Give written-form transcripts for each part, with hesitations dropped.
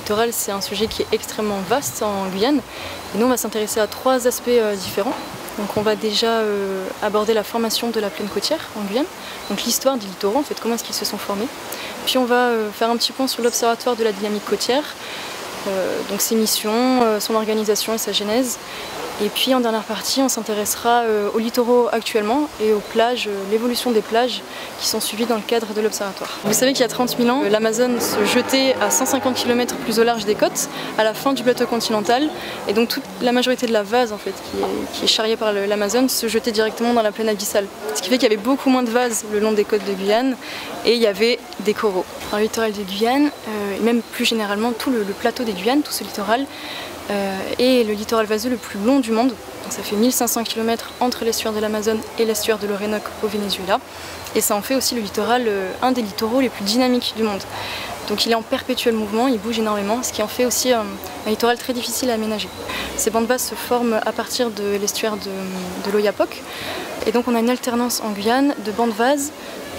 littoral, c'est un sujet qui est extrêmement vaste en Guyane. Et nous, on va s'intéresser à 3 aspects différents. Donc on va déjà aborder la formation de la plaine côtière en Guyane, donc l'histoire des littoraux, en fait, comment est-ce qu'ils se sont formés. Puis on va faire un petit point sur l'Observatoire de la dynamique côtière, donc ses missions, son organisation et sa genèse. Et puis en dernière partie, on s'intéressera aux littoraux actuellement et aux plages, l'évolution des plages qui sont suivies dans le cadre de l'Observatoire. Vous savez qu'il y a 30 000 ans, l'Amazone se jetait à 150 km plus au large des côtes, à la fin du plateau continental. Et donc toute la majorité de la vase en fait, qui est charriée par l'Amazone se jetait directement dans la plaine abyssale. Ce qui fait qu'il y avait beaucoup moins de vases le long des côtes de Guyane et il y avait des coraux. Dans le littoral de Guyane, et même plus généralement tout le plateau des Guyanes, tout ce littoral, et le littoral vaseux le plus long du monde. Donc ça fait 1500 km entre l'estuaire de l'Amazone et l'estuaire de l'Orénoque au Venezuela. Et ça en fait aussi le littoral, un des littoraux les plus dynamiques du monde. Donc il est en perpétuel mouvement, il bouge énormément, ce qui en fait aussi un littoral très difficile à aménager. Ces bancs de vase se forment à partir de l'estuaire de l'Oyapock. Et donc on a une alternance en Guyane de bancs de vase,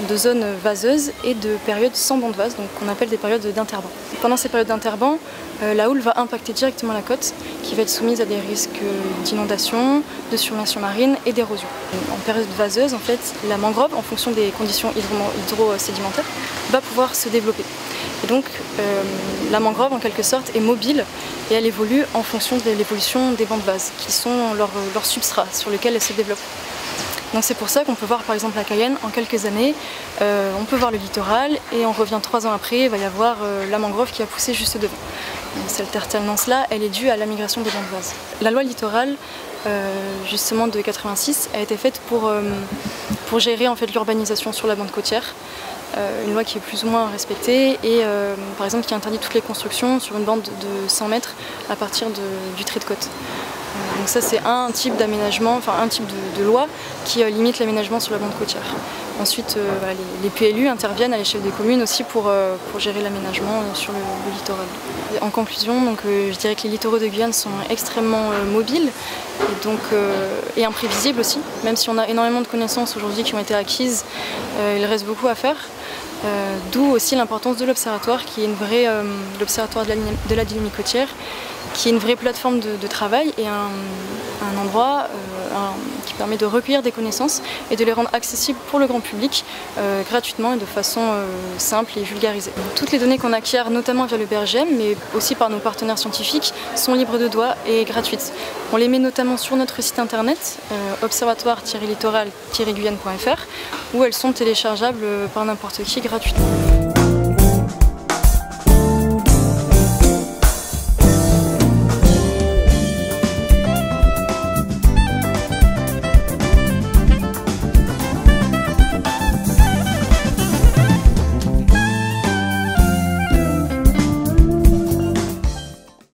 de zones vaseuses et de périodes sans bancs de vase, donc qu'on appelle des périodes d'interbanc. Pendant ces périodes d'interbanc, la houle va impacter directement la côte, qui va être soumise à des risques d'inondation, de submersion marine et d'érosion. En période vaseuse, en fait, la mangrove, en fonction des conditions hydro-sédimentaires, va pouvoir se développer. Et donc la mangrove, en quelque sorte, est mobile et elle évolue en fonction de l'évolution des bancs de vase, qui sont leur substrat sur lequel elle se développe. Donc c'est pour ça qu'on peut voir par exemple la Cayenne en quelques années, on peut voir le littoral et on revient 3 ans après, il va y avoir la mangrove qui a poussé juste devant. Donc cette alternance-là, elle est due à la migration des bancs de vase. La loi littorale, justement de 86, a été faite pour gérer en fait l'urbanisation sur la bande côtière. Une loi qui est plus ou moins respectée et par exemple qui interdit toutes les constructions sur une bande de 100 mètres à partir du trait de côte. Donc ça c'est un type d'aménagement, enfin un type de loi qui limite l'aménagement sur la bande côtière. Ensuite voilà, les PLU interviennent à l'échelle des communes aussi pour gérer l'aménagement sur le littoral. En conclusion, donc, je dirais que les littoraux de Guyane sont extrêmement mobiles et imprévisibles aussi. Même si on a énormément de connaissances aujourd'hui qui ont été acquises, il reste beaucoup à faire. D'où aussi l'importance de l'Observatoire, qui est l'Observatoire de la dynamique côtière, qui est une vraie plateforme de travail et un endroit qui permet de recueillir des connaissances et de les rendre accessibles pour le grand public gratuitement et de façon simple et vulgarisée. Toutes les données qu'on acquiert, notamment via le BRGM, mais aussi par nos partenaires scientifiques, sont libres de droit et gratuites. On les met notamment sur notre site internet, observatoire-littoral-guyane.fr, où elles sont téléchargeables par n'importe qui gratuitement.